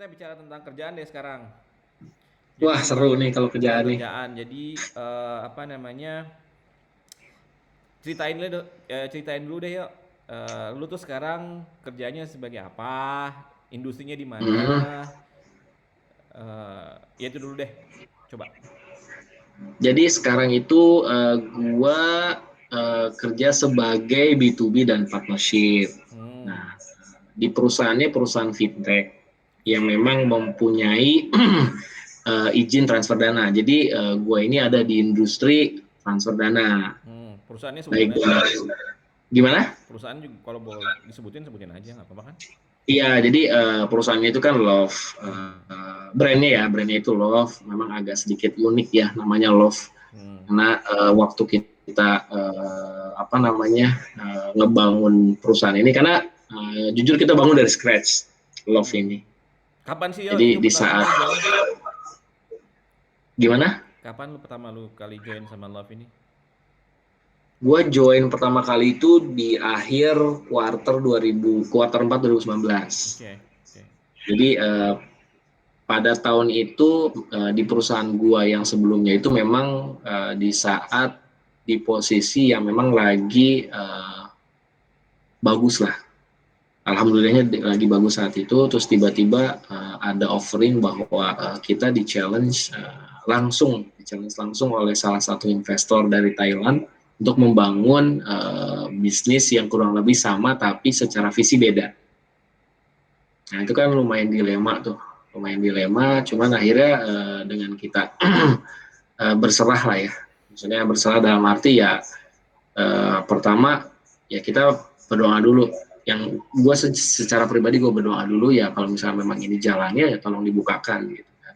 Kita bicara tentang kerjaan deh sekarang. Jadi Wah, seru nih kalau tentang kerjaan nih. kerjaan. Jadi apa namanya? Ceritain dulu deh yuk. Lu tuh sekarang kerjanya sebagai apa? Industrinya di mana? Hmm. Ya itu dulu deh. Coba. Jadi sekarang itu gua kerja sebagai B2B dan partnership. Hmm. Nah, di perusahaannya perusahaan fintech yang Oke. memang mempunyai izin transfer dana. Jadi gua ini ada di industri transfer dana. Perusahaannya sebutin Baik, aja. gimana? Perusahaan juga kalau boleh sebutin aja nggak apa-apa kan? Iya, jadi perusahaannya itu kan Love. Hmm. Brandnya itu Love. Memang agak sedikit unik ya, namanya Love. Hmm. Karena waktu kita apa namanya ngebangun perusahaan ini, karena jujur kita bangun dari scratch Love Hmm. ini. Kapan sih yo Jadi itu di pertama saat kali join? gimana? Kapan lu pertama kali join sama Love ini? Gue join pertama kali itu di akhir kuarter 4 2019. Oke, oke. Jadi pada tahun itu di perusahaan gua yang sebelumnya itu memang di saat di posisi yang memang lagi bagus lah. Alhamdulillahnya lagi bagus saat itu, terus tiba-tiba ada offering bahwa kita di challenge langsung oleh salah satu investor dari Thailand untuk membangun bisnis yang kurang lebih sama tapi secara visi beda. Nah itu kan lumayan dilema, cuman akhirnya dengan kita berserah lah ya. Maksudnya berserah dalam arti ya pertama ya kita berdoa dulu. Yang gue secara pribadi gue berdoa dulu ya kalau misalnya memang ini jalannya ya tolong dibukakan gitu kan.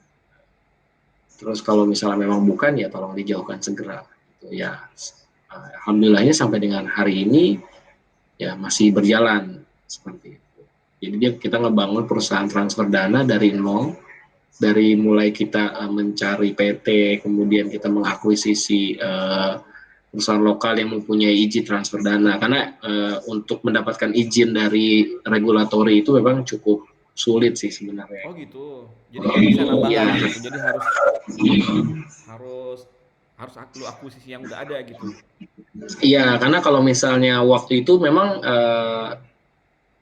Terus kalau misalnya memang bukan ya tolong dijauhkan segera. Gitu ya. Alhamdulillahnya sampai dengan hari ini ya masih berjalan seperti itu. Jadi kita ngebangun perusahaan transfer dana dari nol, dari mulai kita mencari PT, kemudian kita mengakuisisi perusahaan lokal yang mempunyai izin transfer dana. Karena untuk mendapatkan izin dari regulatori itu memang cukup sulit sih sebenarnya. Oh gitu. Jadi nggak bisa nambah Ya, lagi gitu. Jadi harus harus harus lu akuisisi yang udah ada gitu. iya karena kalau misalnya waktu itu memang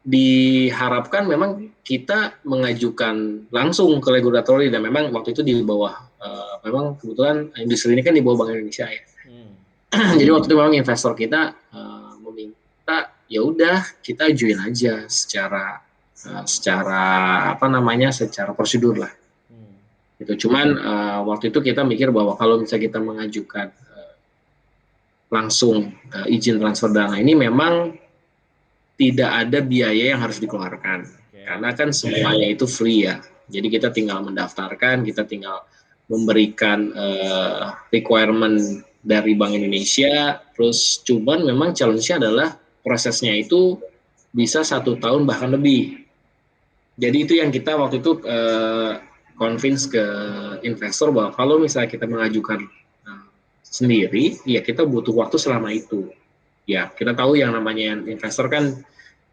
diharapkan memang kita mengajukan langsung ke regulatori dan memang waktu itu di bawah memang kebetulan industri ini kan di bawah Bank Indonesia ya. Hmm. Jadi waktu itu memang investor kita meminta ya udah kita join aja secara apa namanya secara prosedur lah Hmm. gitu. Cuman waktu itu kita mikir bahwa kalau misalnya kita mengajukan langsung izin transfer dana ini memang tidak ada biaya yang harus dikeluarkan Oke. karena kan semuanya itu free ya. Jadi kita tinggal mendaftarkan, kita tinggal memberikan requirement dari Bank Indonesia. Terus cuman memang challenge-nya adalah prosesnya itu bisa 1 tahun bahkan lebih. Jadi itu yang kita waktu itu convince ke investor bahwa kalau misalnya kita mengajukan sendiri, ya kita butuh waktu selama itu. Ya kita tahu yang namanya investor kan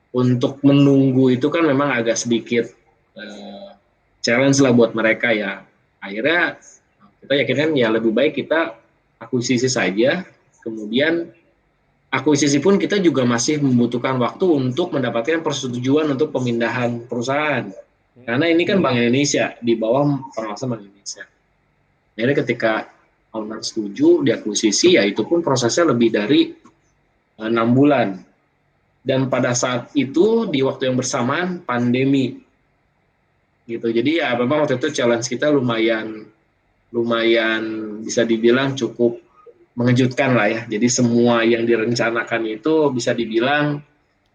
untuk menunggu itu kan memang agak sedikit challenge lah buat mereka ya. Akhirnya kita yakinkan ya lebih baik kita akuisisi saja, kemudian akuisisi pun kita juga masih membutuhkan waktu untuk mendapatkan persetujuan untuk pemindahan perusahaan. Karena Hmm. ini kan Bank Indonesia, di bawah pengawasan Bank Indonesia. Jadi ketika owner setuju diakuisisi, ya itu pun prosesnya lebih dari 6 bulan. Dan pada saat itu di waktu yang bersamaan pandemi gitu. Jadi ya memang waktu itu challenge kita lumayan lumayan bisa dibilang cukup mengejutkan lah ya. Jadi semua yang direncanakan itu bisa dibilang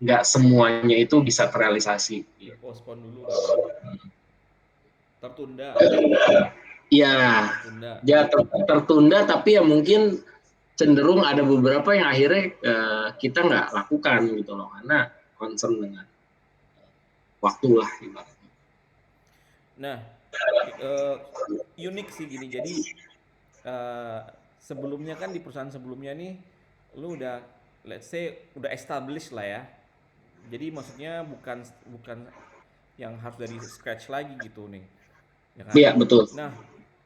nggak semuanya itu bisa terrealisasi. Dipospon dulu gitu ya. Tertunda. Ya, Tertunda. ya tertunda tapi ya mungkin cenderung ada beberapa yang akhirnya kita nggak lakukan gitu loh karena concern dengan waktu lah ibaratnya. Nah, eh, unik sih gini. Jadi eh, sebelumnya kan di perusahaan sebelumnya nih lu udah let's say udah established lah ya. Jadi maksudnya bukan bukan yang harus dari scratch lagi gitu nih, ya kan? Iya, betul. Nah,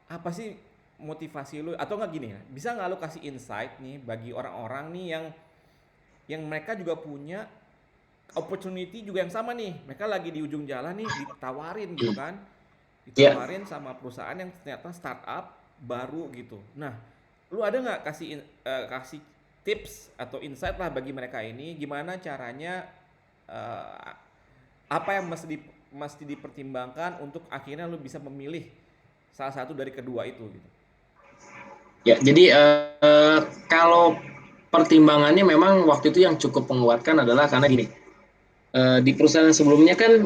apa sih motivasi lu atau nggak gini ya? Bisa nggak lu kasih insight nih bagi orang-orang nih yang mereka juga punya opportunity juga yang sama nih. Mereka lagi di ujung jalan nih ditawarin gitu kan. Iya. Ditawarin sama perusahaan yang ternyata startup baru gitu. Nah, lu ada nggak kasih tips atau insight lah bagi mereka ini gimana caranya eh, apa yang mesti dipertimbangkan untuk akhirnya lu bisa memilih salah satu dari kedua itu gitu. Ya, jadi kalau pertimbangannya memang waktu itu yang cukup menguatkan adalah karena gini, di perusahaan sebelumnya kan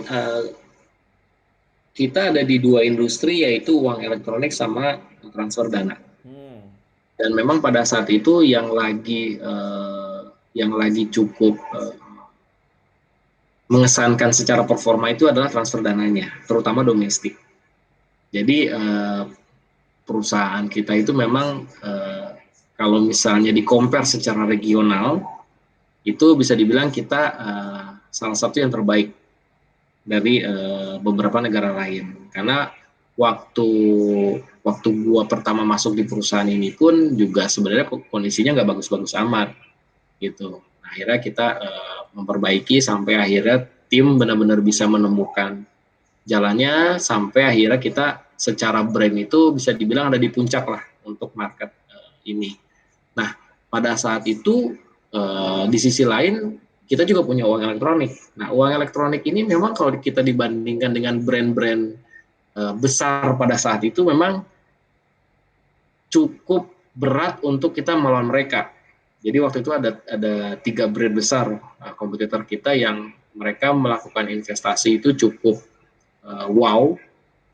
kita ada di dua industri yaitu uang elektronik sama transfer dana. Hmm. Dan memang pada saat itu yang lagi cukup mengesankan secara performa itu adalah transfer dananya, terutama domestik. Jadi perusahaan kita itu memang kalau misalnya di compare secara regional itu bisa dibilang kita salah satu yang terbaik dari beberapa negara lain. Karena waktu waktu gua pertama masuk di perusahaan ini pun juga sebenarnya kondisinya nggak bagus-bagus amat gitu. Nah, akhirnya kita memperbaiki sampai akhirnya tim benar-benar bisa menemukan jalannya sampai akhirnya kita secara brand itu bisa dibilang ada di puncak lah untuk market ini. Nah, pada saat itu di sisi lain kita juga punya uang elektronik. Nah, uang elektronik ini memang kalau kita dibandingkan dengan brand-brand besar pada saat itu memang cukup berat untuk kita melawan mereka. Jadi waktu itu ada 3 brand besar kompetitor kita yang mereka melakukan investasi itu wow,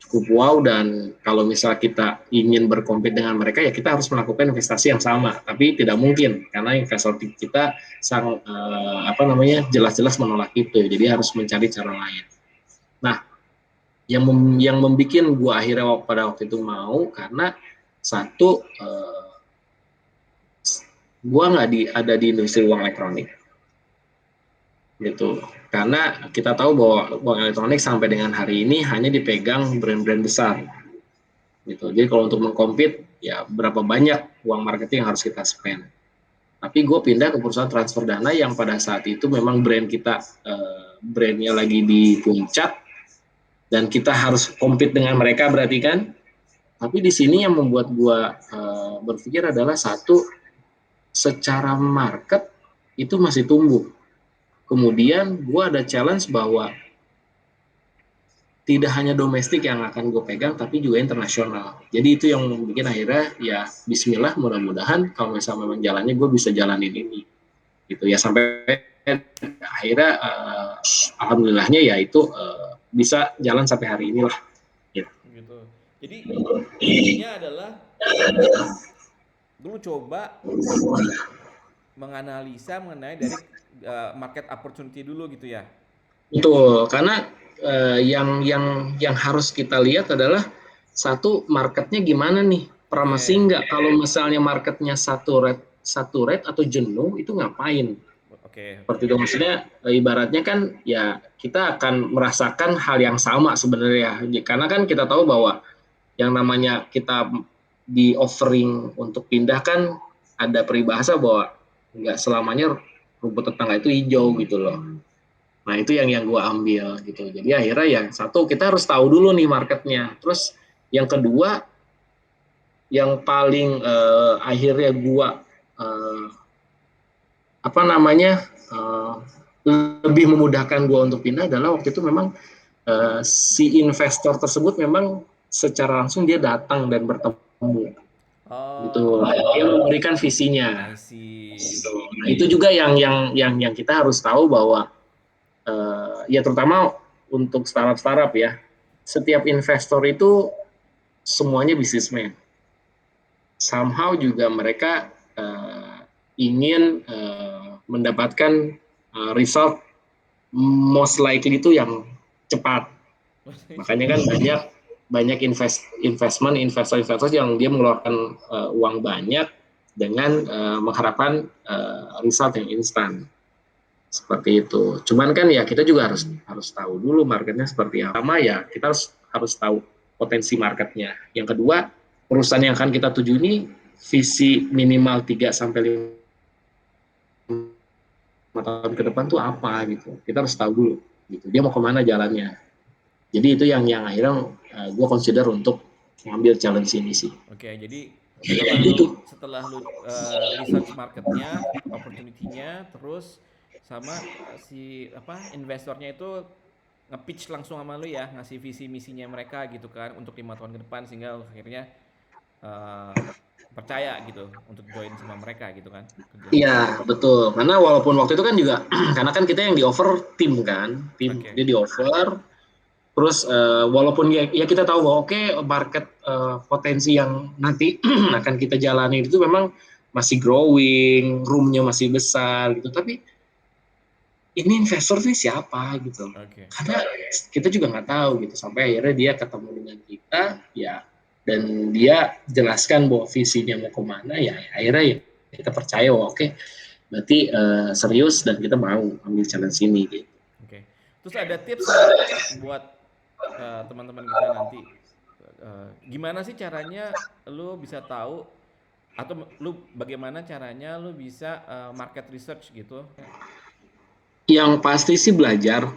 cukup wow, dan kalau misal kita ingin berkompet dengan mereka ya kita harus melakukan investasi yang sama, tapi tidak mungkin karena investor kita sang apa namanya jelas-jelas menolak itu, jadi harus mencari cara lain. Nah, yang membuat gua akhirnya pada waktu itu mau karena satu gua nggak ada di industri uang elektronik gitu, karena kita tahu bahwa uang elektronik sampai dengan hari ini hanya dipegang brand-brand besar gitu. Jadi kalau untuk mengkompet ya berapa banyak uang marketing yang harus kita spend. Tapi gue pindah ke perusahaan transfer dana yang pada saat itu memang brand kita brandnya lagi di puncak dan kita harus compete dengan mereka berarti kan. Tapi di sini yang membuat gue berpikir adalah satu, secara market itu masih tumbuh. Kemudian gue ada challenge bahwa tidak hanya domestik yang akan gue pegang, tapi juga internasional. Jadi itu yang bikin akhirnya ya Bismillah, mudah-mudahan kalau misalnya memang jalannya gue bisa jalanin ini, gitu ya sampai akhirnya alhamdulillahnya ya itu bisa jalan sampai hari ini lah. Gitu. Gitu. Jadi intinya adalah eh, dulu coba menganalisa mengenai dari market opportunity dulu gitu ya. Betul, karena yang harus kita lihat adalah satu, marketnya gimana nih, Oke. promising nggak? Kalau misalnya marketnya satu rate atau jenuh itu ngapain? Oke, Seperti oke. itu maksudnya, ibaratnya kan ya kita akan merasakan hal yang sama sebenarnya, karena kan kita tahu bahwa yang namanya kita di offering untuk pindah kan ada peribahasa bahwa nggak selamanya rumput tetangga itu hijau gitu loh. Nah itu yang gue ambil gitu. Jadi akhirnya ya satu, kita harus tahu dulu nih marketnya. Terus yang kedua, yang paling akhirnya gue apa namanya lebih memudahkan gue untuk pindah adalah waktu itu memang si investor tersebut memang secara langsung dia datang dan bertemu gitu. Dia Oh, memberikan visinya. I see. Gitu. Nah, itu juga yang kita harus tahu bahwa ya terutama untuk startup ya, setiap investor itu semuanya bisnismen. Somehow juga mereka ingin mendapatkan result most likely itu yang cepat. Makanya kan banyak banyak investor yang dia mengeluarkan uang banyak dengan mengharapkan result yang instan. seperti itu. Cuman kan ya kita juga harus tahu dulu marketnya seperti apa. Sama ya kita harus tahu potensi marketnya. Yang kedua, perusahaan yang akan kita tuju ini visi minimal 3 sampai 5 tahun ke depan tuh apa gitu. Kita harus tahu dulu gitu. Dia mau kemana jalannya. Jadi itu yang akhirnya gue consider untuk ngambil challenge ini sih. Oke, jadi Gitu. setelah lu research marketnya, opportunity-nya, terus sama si apa investornya itu nge-pitch langsung sama lu ya, ngasih visi misinya mereka gitu kan untuk 5 tahun ke depan sehingga lu akhirnya eh, percaya gitu untuk join sama mereka gitu kan kerja. Iya, betul. Karena walaupun waktu itu kan juga, karena kan kita yang di offer tim kan, tim Oke. dia di offer. Terus walaupun ya kita tahu bahwa oke, market potensi yang nanti akan kita jalani itu memang masih growing, roomnya masih besar gitu. Tapi ini investor sih siapa gitu? Oke. Karena kita juga nggak tahu gitu. Sampai akhirnya dia ketemu dengan kita, ya, dan dia jelaskan bahwa visinya mau kemana, ya akhirnya ya kita percaya bahwa oke, berarti serius dan kita mau ambil challenge ini gitu. Oke. Terus ada tips nggak buat teman-teman kita nanti? Gimana sih caranya lu bisa tahu atau lu bagaimana caranya lu bisa market research gitu? Yang pasti sih belajar.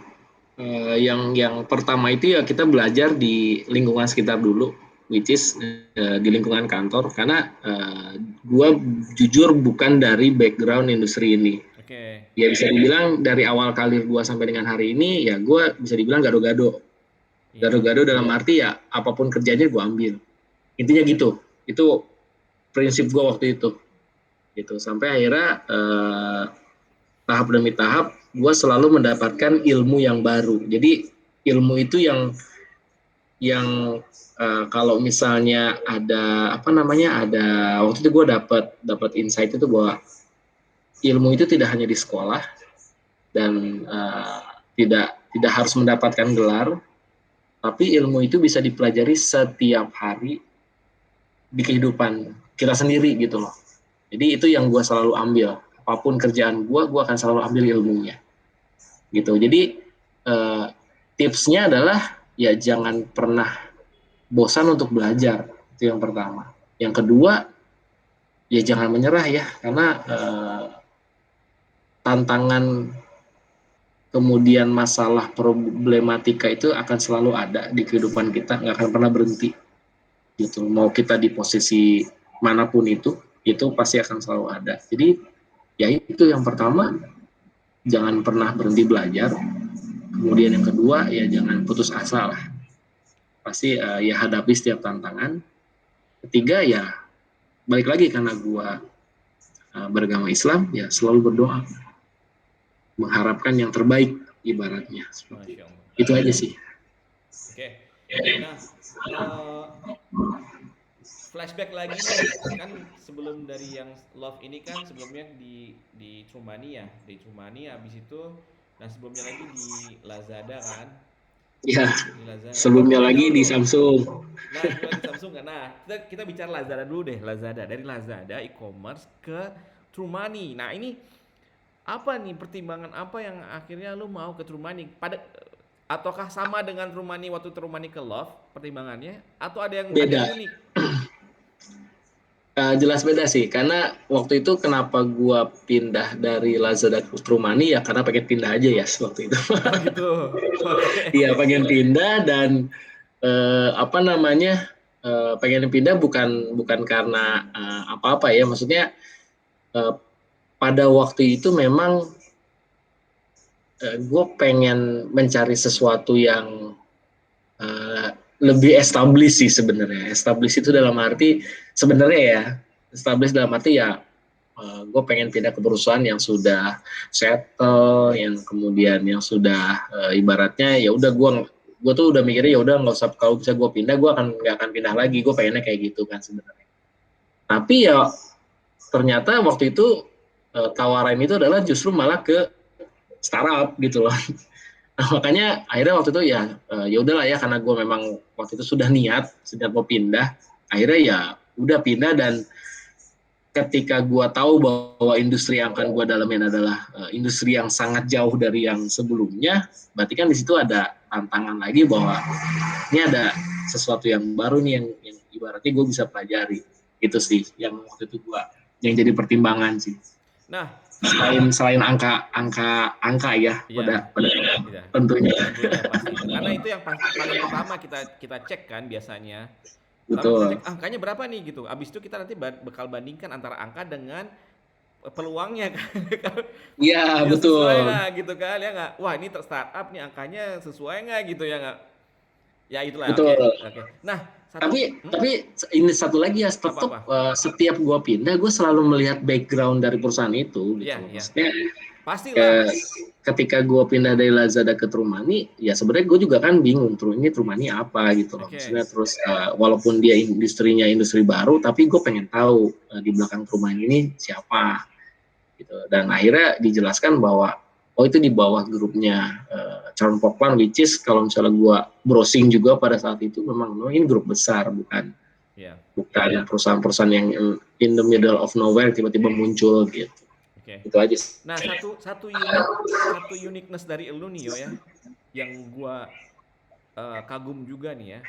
Yang pertama itu ya kita belajar di lingkungan sekitar dulu, which is di lingkungan kantor, karena gue jujur bukan dari background industri ini. Oke. Ya bisa dibilang dari awal karir gue sampai dengan hari ini, ya gue bisa dibilang gado-gado. Iya. Gado-gado dalam arti ya apapun kerjanya gue ambil. Intinya gitu. Itu prinsip gue waktu itu. Gitu. Sampai akhirnya tahap demi tahap gue selalu mendapatkan ilmu yang baru. Jadi ilmu itu yang kalau misalnya ada apa namanya ada waktu itu gue dapat insight itu bahwa ilmu itu tidak hanya di sekolah dan tidak harus mendapatkan gelar, tapi ilmu itu bisa dipelajari setiap hari di kehidupan kita sendiri gitu loh. Jadi itu yang gue selalu ambil, apapun kerjaan gue akan selalu ambil ilmunya gitu. Jadi tipsnya adalah ya jangan pernah bosan untuk belajar, itu yang pertama. Yang kedua, ya jangan menyerah ya, karena tantangan kemudian masalah problematika itu akan selalu ada di kehidupan kita, nggak akan pernah berhenti gitu. Mau kita di posisi manapun itu pasti akan selalu ada. Jadi ya itu yang pertama, jangan pernah berhenti belajar. Kemudian yang kedua, ya jangan putus asa lah. Pasti ya hadapi setiap tantangan. Ketiga ya balik lagi karena gua beragama Islam, ya selalu berdoa, mengharapkan yang terbaik ibaratnya. Seperti Masya Allah. itu aja sih. Oke. Nah, eh, flashback lagi nih, kan sebelum dari yang Love ini kan sebelumnya di Trumani ya, di Trumani habis itu, nah sebelumnya lagi di Lazada kan, Ya, di Lazada. sebelumnya Boleh lagi dulu di tuh. Samsung. Nah sebelum di Samsung kan, nah kita bicara Lazada dulu deh, Lazada dari Lazada e-commerce ke Trumani. Nah ini apa nih pertimbangan apa yang akhirnya lu mau ke Trumani? Ataukah sama dengan Trumani waktu Trumani ke Love pertimbangannya? Atau ada yang Beda. unik? Jelas beda sih, karena waktu itu kenapa gua pindah dari Lazada ke Trumani ya karena pengen pindah aja ya waktu itu. Oh gitu. Oke. Iya pengen pindah dan apa namanya pengen pindah bukan bukan karena apa-apa ya, maksudnya eh, pada waktu itu memang gue pengen mencari sesuatu yang uh, lebih established sih sebenarnya. Established itu dalam arti sebenarnya ya, established dalam arti ya gue pengen pindah ke perusahaan yang sudah settle, yang kemudian yang sudah ibaratnya ya udah gue tuh udah mikirnya ya udah nggak usah, kalau bisa gue pindah gue nggak akan pindah lagi, gue pengennya kayak gitu kan sebenarnya. Tapi ya ternyata waktu itu tawaran itu adalah justru malah ke startup gitu loh. Nah, makanya akhirnya waktu itu ya udahlah ya, karena gue memang waktu itu sudah niat mau pindah, akhirnya ya udah pindah. Dan ketika gua tahu bahwa industri yang akan gua dalamin adalah industri yang sangat jauh dari yang sebelumnya, berarti kan di situ ada tantangan lagi bahwa ini ada sesuatu yang baru nih yang ibaratnya gue bisa pelajari. Itu sih yang waktu itu gua yang jadi pertimbangan sih. Nah, Selain angka ya iya, pada iya, tentunya. tentunya pasti. Karena itu yang paling pertama kita kita cek kan biasanya. Pertama kita Betul. cek angkanya berapa nih gitu. Abis itu kita nanti bakal bandingkan antara angka dengan peluangnya kan. Kalau Iya, ya sesuai betul. nggak gitu kan ya nggak? Wah ini startup nih angkanya sesuai nggak gitu ya nggak? Ya itulah oke Betul. oke. Nah satu Tapi ini satu lagi ya, tetap apa-apa? setiap gua pindah gue selalu melihat background dari perusahaan itu Iya gitu loh. iya. Maksudnya Pastilah. ketika gue pindah dari Lazada ke Trumani, ya sebenarnya gue juga kan bingung tuh ini Trumani apa gitu loh. Oke. Maksudnya terus walaupun dia industrinya industri baru, tapi gue pengen tahu di belakang Trumani ini siapa gitu. Dan akhirnya dijelaskan bahwa oh itu di bawah grupnya Charles Pokpan, which is kalau misalnya gue browsing juga pada saat itu memang no, ini grup besar, bukan Iya. bukan perusahaan-perusahaan yang in the middle of nowhere tiba-tiba muncul gitu. Oke. Itu aja sih. Nah satu uniqueness dari elu nih yo ya, yang gua kagum juga nih ya,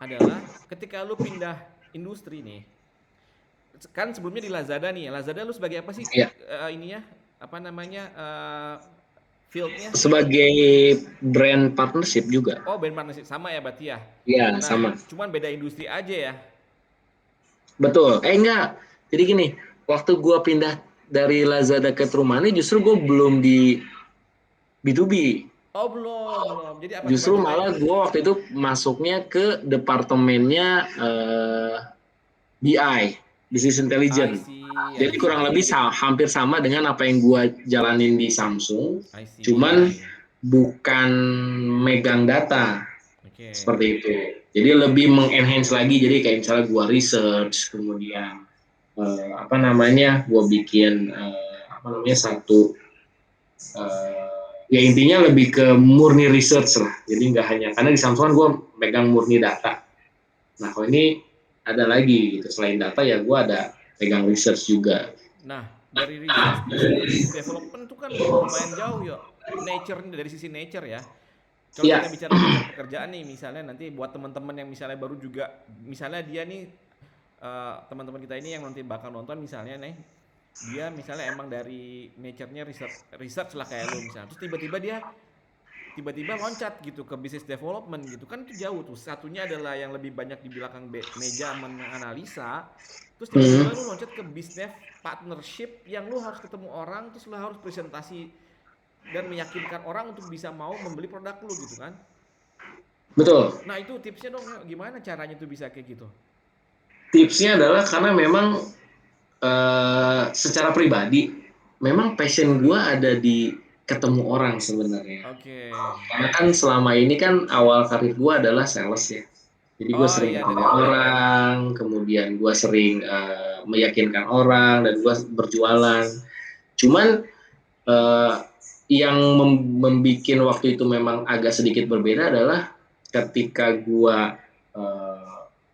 adalah ketika lu pindah industri nih, kan sebelumnya di Lazada nih, Lazada lu sebagai apa sih Ya, ininya, apa namanya fieldnya? sebagai brand partnership juga. Oh band partnership sama ya berarti ya. Iya, Nah sama. cuman beda industri aja ya. Betul. Enggak. Jadi gini, waktu gua pindah dari Lazada ke Trumani justru gue belum di B2B. Oh belum belum. Jadi apa coba Justru ceritain? malah gue waktu itu masuknya ke departemennya BI, Business I Intelligence. see I Jadi kurang see lebih hampir sama dengan apa yang gue jalanin di Samsung, I see. cuman bukan megang data Oke. seperti itu. Jadi lebih mengenhance lagi. Jadi kayak misalnya gue research, kemudian apa namanya, gue bikin apa namanya satu ya intinya lebih ke murni research lah. Jadi nggak hanya karena di Samsung kan gue megang murni data. Nah kalau ini ada lagi gitu, selain data ya gue ada pegang research juga. Nah, dari research terus ke business development itu kan lumayan jauh ya. Nature dari sisi nature ya. Kalau kita Ya, bicara nature pekerjaan nih, misalnya nanti buat teman-teman yang misalnya baru juga, misalnya dia nih teman-teman kita ini yang nanti bakal nonton misalnya nih, dia misalnya emang dari nature-nya research, research lah kayak lu misalnya. Terus tiba-tiba loncat gitu ke business development gitu kan itu jauh tuh. Satunya adalah yang lebih banyak di belakang meja menganalisa. Terus hmm, tiba-tiba lu loncat ke business partnership yang lu harus ketemu orang, terus lu harus presentasi dan meyakinkan orang untuk bisa mau membeli produk lu gitu kan. betul. Nah itu tipsnya dong, gimana caranya tuh bisa kayak gitu? Tipsnya adalah karena memang secara pribadi, memang passion gue ada di ketemu orang sebenarnya. Oke. Karena kan selama ini kan awal karir gue adalah sales ya. Jadi gue Oh sering iya ketemu dari awal ya. orang, kemudian gue sering meyakinkan orang, dan gue berjualan. Cuman uh, yang membuat waktu itu memang agak sedikit berbeda adalah ketika gue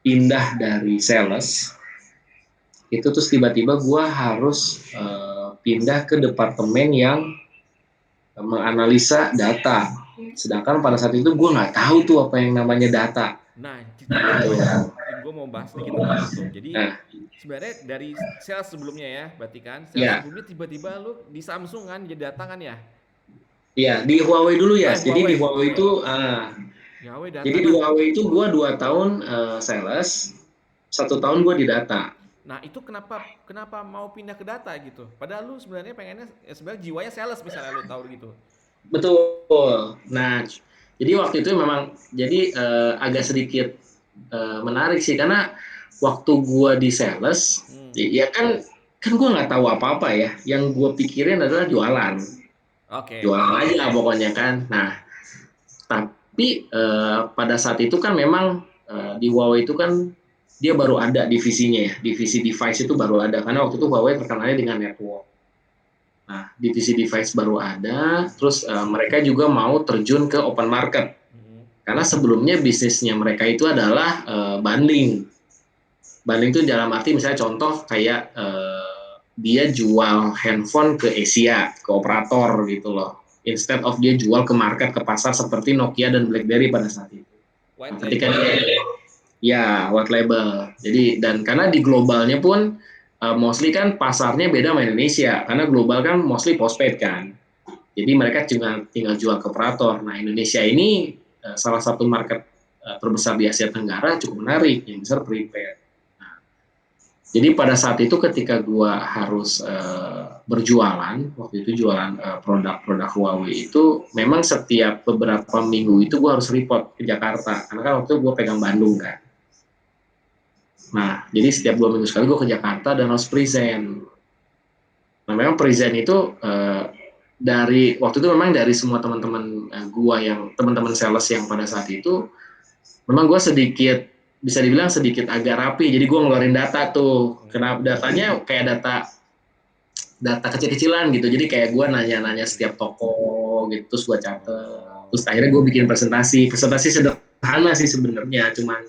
pindah dari sales, itu terus tiba-tiba gue harus pindah ke departemen yang menganalisa data. Sedangkan pada saat itu gue nggak tahu tuh apa yang namanya data. Nah, ceritanya gimana tuh? Gue mau bahas sedikit tentang itu. Jadi Nah, sebenarnya dari sales sebelumnya ya, berarti kan sales ya, sebelumnya tiba-tiba lu di Samsung kan jadi data kan ya? ya di Huawei dulu ya. Jadi di Huawei, Huawei Huawei. itu, Ya, Huawei data. jadi di Huawei itu gue 2 tahun sales, 1 tahun gue di data. Nah, itu kenapa kenapa mau pindah ke data gitu? Padahal lu sebenarnya pengennya sebenarnya jiwanya sales misalnya lu tahu gitu. Betul. Nah, jadi waktu itu memang jadi agak sedikit menarik sih karena waktu gue di sales, Hmm. ya kan gue nggak tahu apa-apa ya. Yang gue pikirin adalah jualan, Oke. jualan aja pokoknya kan. Nah, tapi pada saat itu kan memang di Huawei itu kan dia baru ada divisinya ya, divisi device itu baru ada karena waktu itu Huawei terkenalnya dengan network. Nah, divisi device baru ada, terus mereka juga mau terjun ke open market. Hmm. Karena sebelumnya bisnisnya mereka itu adalah bundling. Bundling itu dalam arti misalnya contoh kayak dia jual handphone ke Asia, ke operator gitu loh. Instead of dia jual ke market, ke pasar seperti Nokia dan BlackBerry pada saat itu. White Ketika label ya. dia, ya white label. Jadi dan karena di globalnya pun mostly kan pasarnya beda sama Indonesia, karena global kan mostly postpaid kan. Jadi mereka tinggal jual ke operator. Nah Indonesia ini salah satu market terbesar di Asia Tenggara, cukup menarik, yang besar prepaid. Jadi pada saat itu ketika gua harus berjualan, waktu itu jualan produk-produk Huawei itu, memang setiap beberapa minggu itu gua harus report ke Jakarta, karena kan waktu itu gua pegang Bandung kan. Nah, jadi setiap 2 minggu sekali gua ke Jakarta dan harus present. Nah, memang present itu dari waktu itu memang dari semua teman-teman gua yang teman-teman sales yang pada saat itu, memang gua sedikit bisa dibilang sedikit agak rapi. Jadi gua ngeluarin data tuh. Kenapa datanya kayak data kecil-kecilan gitu. Jadi kayak gue nanya-nanya setiap toko gitu, terus gue catet. Terus akhirnya gue bikin presentasi sederhana sih sebenarnya, cuman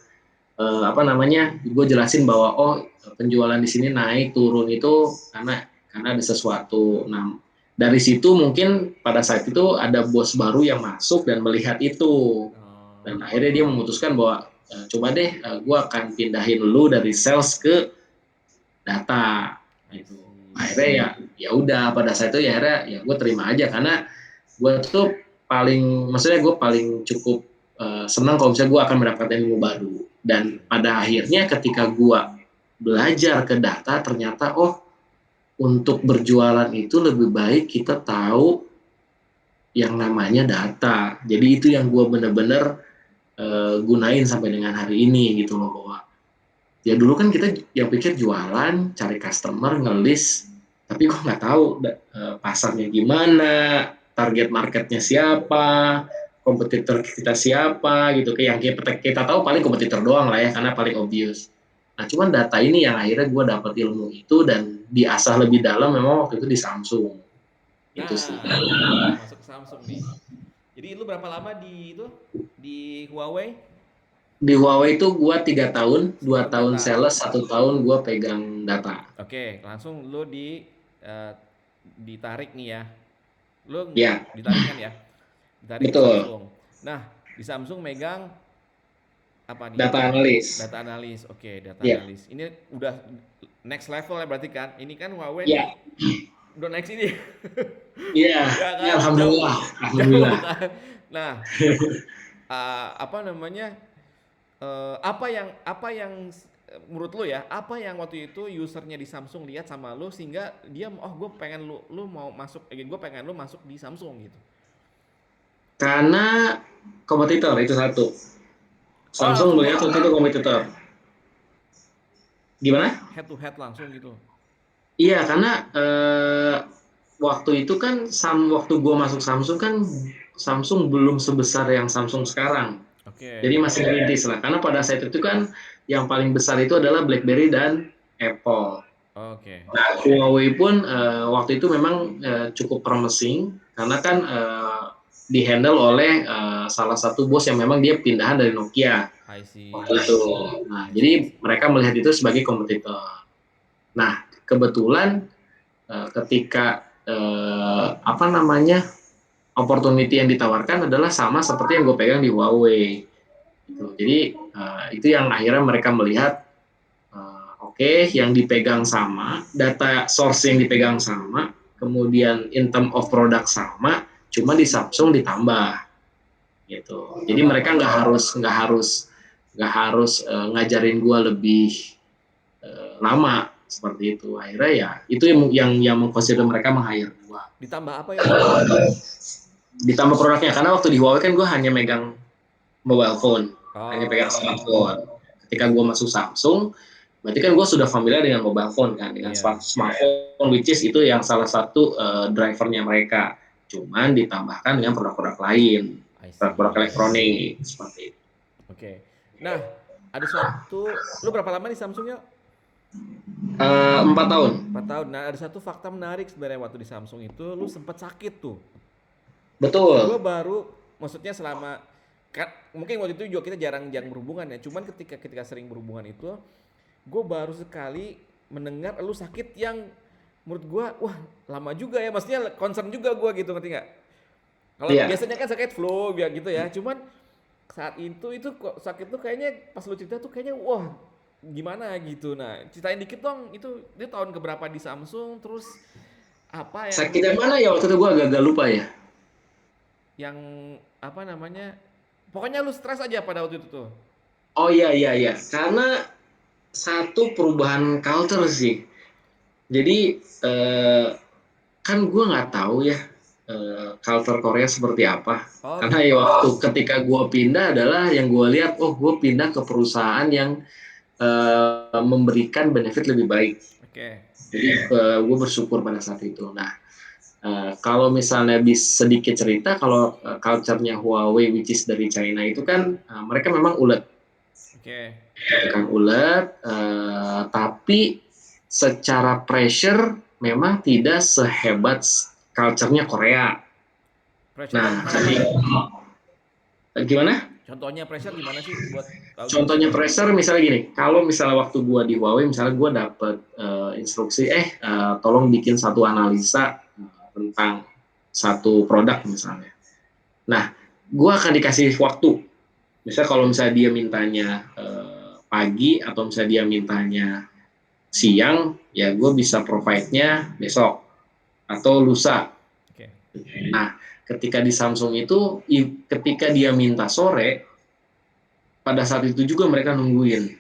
apa namanya, gue jelasin bahwa oh penjualan di sini naik turun itu karena ada sesuatu. Nah dari situ mungkin pada saat itu ada bos baru yang masuk dan melihat itu, dan akhirnya dia memutuskan bahwa coba deh gue akan pindahin lu dari sales ke data gitu. Akhirnya ya udah pada saat itu ya akhirnya ya gue terima aja, karena gue tuh maksudnya gue paling cukup senang kalau misalnya gue akan mendapatkan ilmu baru. Dan pada akhirnya ketika gue belajar ke data, ternyata oh untuk berjualan itu lebih baik kita tahu yang namanya data. Jadi itu yang gue bener-bener gunain sampai dengan hari ini gitu loh, bahwa ya dulu kan kita yang pikir jualan, cari customer, ngelis, tapi kok nggak tahu pasarnya gimana, target marketnya siapa, kompetitor kita siapa gitu. Kayak yang kita tahu paling kompetitor doang lah ya, karena paling obvious. Nah cuman data ini yang akhirnya gue dapet ilmu itu dan diasah lebih dalam memang waktu itu di Samsung. Itu sih. Nah, oke, masuk ke Samsung nih. Jadi lu berapa lama di Huawei? Di Huawei itu gue 3 tahun, dua Pegang tahun data. sales, 1 tahun gue pegang data. Oke, langsung lu eh, ditarik nih ya. Lu Ya, ditarik kan ya? Ditarik ke betul. Samsung. Nah, di Samsung megang apa nih? Data analis. Data analis. Oke, data Ya, analis. Ini udah next level ya berarti kan? Ini kan Huawei nih ya. udah next ini. Iya, Ya ya kan? Jauh. alhamdulillah, Jauh alhamdulillah. kan? Nah, apa namanya? Apa yang menurut lu ya, apa yang waktu itu usernya di Samsung lihat sama lu sehingga dia oh gue pengen lu mau masuk gue pengen lu masuk di Samsung gitu. Karena kompetitor itu satu. Oh Samsung langsung melihat waktu itu kompetitor. Gimana? head to head langsung gitu. Iya, karena waktu itu kan waktu gua masuk Samsung kan Samsung belum sebesar yang Samsung sekarang. Jadi Oke. masih rintis lah. Karena pada saat itu kan yang paling besar itu adalah BlackBerry dan Apple. Oke. Nah, Huawei pun waktu itu memang cukup promising karena kan dihandle oleh salah satu bos yang memang dia pindahan dari Nokia I see. waktu itu. Nah, I see, I jadi see. mereka melihat itu sebagai kompetitor. Nah, kebetulan ketika apa namanya opportunity yang ditawarkan adalah sama seperti yang gue pegang di Huawei. Gitu. Jadi itu yang akhirnya mereka melihat oke, yang dipegang sama, data source yang dipegang sama, kemudian in term of produk sama, cuma di Samsung ditambah gitu. Jadi Tambah mereka apanya? nggak harus ngajarin gua lebih lama seperti itu. Akhirnya ya itu yang mengconsider mereka meng-hire gua. Ditambah apa ya waktu itu? Ditambah produknya, karena waktu di Huawei kan gua hanya megang mobile phone, hanya pegang Oh, smartphone. Ketika gue masuk Samsung, berarti kan gue sudah familiar dengan mobile phone kan, dengan iya. smartphone, which is itu yang salah satu drivernya mereka. Cuman ditambahkan dengan produk-produk lain, I produk-produk see. elektronik seperti itu. Oke. Nah, ada suatu lu berapa lama di Samsung ya? 4 tahun, 4 tahun. Nah, ada satu fakta menarik sebenarnya waktu di Samsung itu lu sempat sakit tuh. Gue betul. baru maksudnya selama mungkin waktu itu juga kita jarang-jarang berhubungan ya. Cuman ketika sering berhubungan itu, gue baru sekali mendengar lu sakit yang menurut gua wah lama juga ya, maksudnya concern juga gua gitu, ngerti nggak? Kalau Iya. biasanya kan sakit flu ya gitu ya, cuman saat itu kok sakit tuh kayaknya pas lu cerita tuh kayaknya wah gimana gitu. Nah ceritain dikit dong, itu tahun keberapa di Samsung, terus apa Sakit yang mana ya waktu itu gue agak lupa ya. yang apa namanya, pokoknya lu stres aja pada waktu itu tuh. Oh iya iya iya, karena satu perubahan culture sih. Jadi kan gue nggak tahu ya culture Korea seperti apa. Oh Karena ya gitu. waktu ketika gue pindah adalah yang gue lihat, oh gue pindah ke perusahaan yang memberikan benefit lebih baik. Oke. Jadi gue bersyukur pada saat itu. Nah, kalau misalnya bisa sedikit cerita, kalau culture-nya Huawei, which is dari China itu kan mereka memang ulet, Oke. kan ulet, tapi secara pressure memang tidak sehebat culture-nya Korea. Pressure-nya Nah, gimana tuh? gimana? Contohnya pressure gimana sih buat audiens? Contohnya pressure misalnya gini, kalau misalnya waktu gua di Huawei, misalnya gua dapet instruksi, tolong bikin satu analisa tentang satu produk misalnya. Nah, gua akan dikasih waktu. Misalnya kalau misalnya dia mintanya pagi atau misalnya dia mintanya siang, ya gue bisa provide-nya besok atau lusa. Oke. Nah, ketika di Samsung itu, ketika dia minta sore, pada saat itu juga mereka nungguin.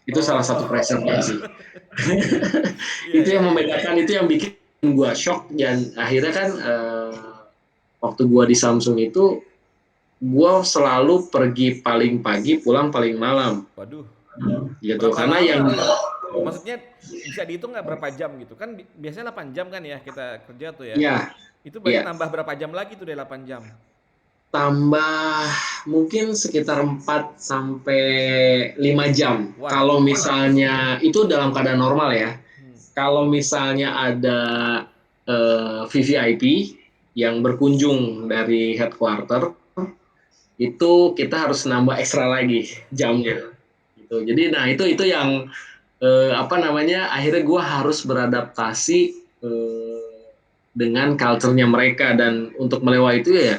Itu salah Oh. satu pressure-nya sih. Iya Itu iya yang iya. membedakan, itu yang bikin gue shock, dan akhirnya kan waktu gue di Samsung itu, gue selalu pergi paling pagi, pulang paling malam, Waduh. gitu. Berapa Karena lama yang tuh ya? Maksudnya bisa dihitung nggak berapa jam gitu? Kan biasanya 8 jam kan ya kita kerja tuh ya. ya, Itu berarti ya nambah berapa jam lagi tuh dari 8 jam? tambah mungkin sekitar 4 sampai 5 jam. Kalau Waduh. misalnya itu dalam keadaan normal ya. Hmm. Kalau misalnya ada VVIP yang berkunjung dari headquarter, itu kita harus nambah ekstra lagi jamnya. Gitu. Jadi nah itu yang apa namanya, akhirnya gue harus beradaptasi dengan culture-nya mereka, dan untuk melewati itu ya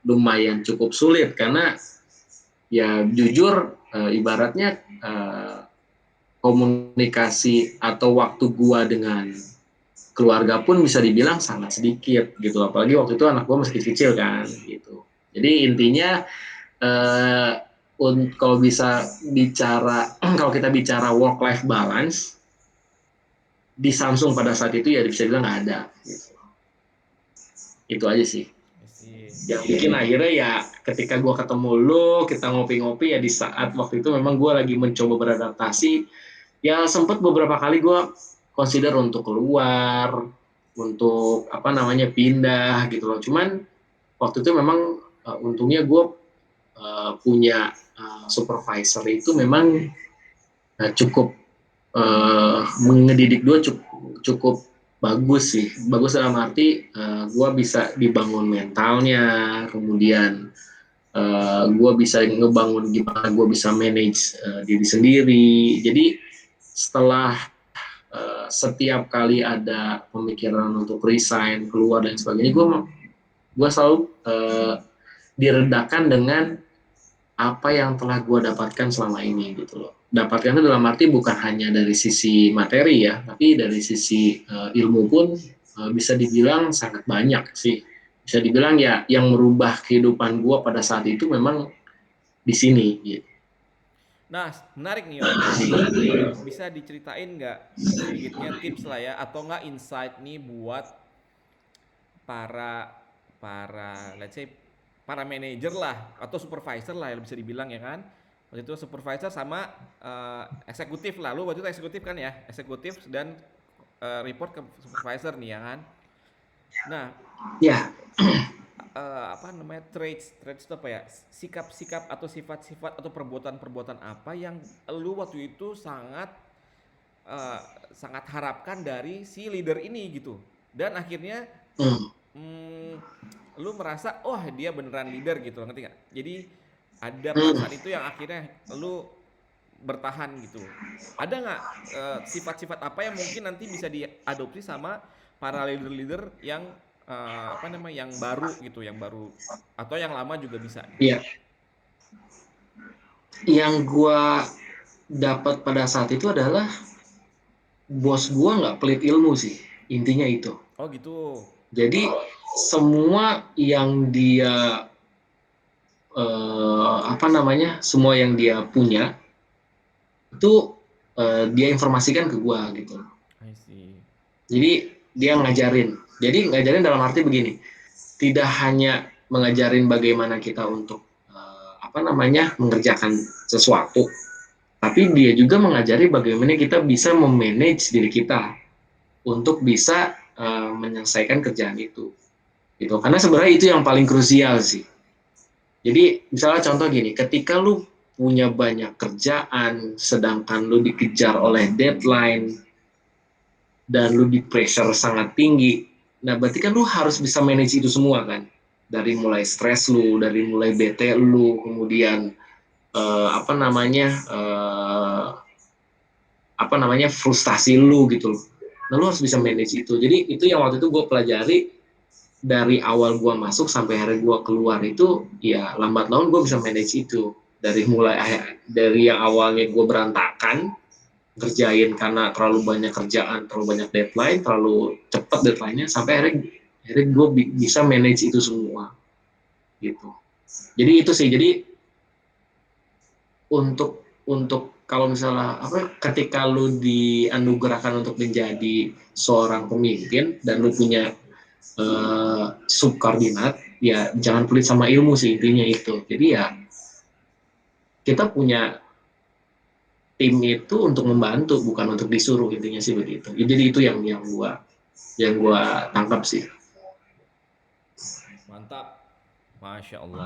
lumayan cukup sulit karena ya jujur ibaratnya komunikasi atau waktu gua dengan keluarga pun bisa dibilang sangat sedikit gitu, apalagi waktu itu anak gua masih kecil kan gitu. Jadi intinya eh, kalau bisa bicara kalau kita bicara work life balance di Samsung pada saat itu ya bisa bilang nggak ada gitu. Itu aja sih Sih. yang bikin akhirnya ya ketika gue ketemu lo, kita ngopi-ngopi ya di saat waktu itu memang gue lagi mencoba beradaptasi, ya sempet beberapa kali gue consider untuk keluar, untuk apa namanya pindah gitu loh. Cuman waktu itu memang untungnya gue punya supervisor itu memang cukup mengedidik gue cukup bagus sih, bagus dalam arti gue bisa dibangun mentalnya, kemudian gue bisa ngebangun gimana gue bisa manage diri sendiri. Jadi setelah setiap kali ada pemikiran untuk resign, keluar dan sebagainya, gue selalu diredakan dengan apa yang telah gue dapatkan selama ini gitu loh. Dapatkan itu dalam arti bukan hanya dari sisi materi ya, tapi dari sisi ilmu pun bisa dibilang sangat banyak sih. Bisa dibilang ya yang merubah kehidupan gue pada saat itu memang di sini. Gitu. Nah, menarik nih Yon. Jadi bisa diceritain nggak sedikitnya tips lah ya atau nggak insight nih buat para para let's say para manajer lah atau supervisor lah yang bisa dibilang ya kan. Waktu itu supervisor sama eksekutif lah. Lu waktu itu eksekutif kan ya? Eksekutif dan report ke supervisor nih ya kan. Nah, Ya, apa namanya traits itu apa ya, sikap-sikap atau sifat-sifat atau perbuatan-perbuatan apa yang lu waktu itu sangat eh, sangat harapkan dari si leader ini gitu dan akhirnya hmm, lu merasa oh dia beneran leader gitu ngerti nggak, jadi ada perasaan itu yang akhirnya lu bertahan gitu. Ada nggak sifat-sifat apa yang mungkin nanti bisa diadopsi sama para leader-leader yang apa namanya, yang baru gitu, yang baru atau yang lama juga bisa gitu. Iya, yang gua dapat pada saat itu adalah bos gua nggak pelit ilmu sih, intinya itu. Oh gitu. Jadi semua yang dia apa namanya, semua yang dia punya itu dia informasikan ke gua gitu. I see. Jadi dia ngajarin. Jadi ngajarin dalam arti begini, tidak hanya mengajarin bagaimana kita untuk apa namanya, mengerjakan sesuatu, tapi dia juga mengajari bagaimana kita bisa memanage diri kita untuk bisa menyelesaikan kerjaan itu. Gitu. Karena sebenarnya itu yang paling krusial sih. Jadi misalnya contoh gini, ketika lu punya banyak kerjaan, sedangkan lu dikejar oleh deadline, dan lu di pressure sangat tinggi, nah berarti kan lu harus bisa manage itu semua kan. Dari mulai stres lu, dari mulai bete lu, kemudian apa namanya frustasi lu gitu loh. Nah lu harus bisa manage itu. Jadi itu yang waktu itu gue pelajari dari awal gue masuk sampai akhirnya gue keluar itu, ya lambat laun gue bisa manage itu. Dari yang awalnya gue berantakan kerjain karena terlalu banyak kerjaan, terlalu banyak deadline, terlalu cepat deadline-nya, sampai akhirnya gue bisa manage itu semua gitu. Jadi itu sih, jadi untuk kalau misalnya apa, ketika lu dianugerahkan untuk menjadi seorang pemimpin dan lu punya subordinat, ya jangan pelit sama ilmu sih, intinya itu. Jadi ya kita punya tim itu untuk membantu, bukan untuk disuruh, intinya sih begitu. Jadi itu yang gua tangkap sih. Mantap. Masya Allah.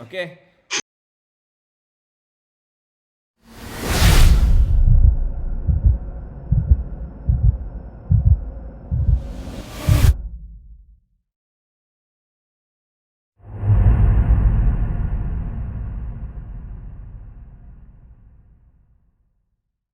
Oke.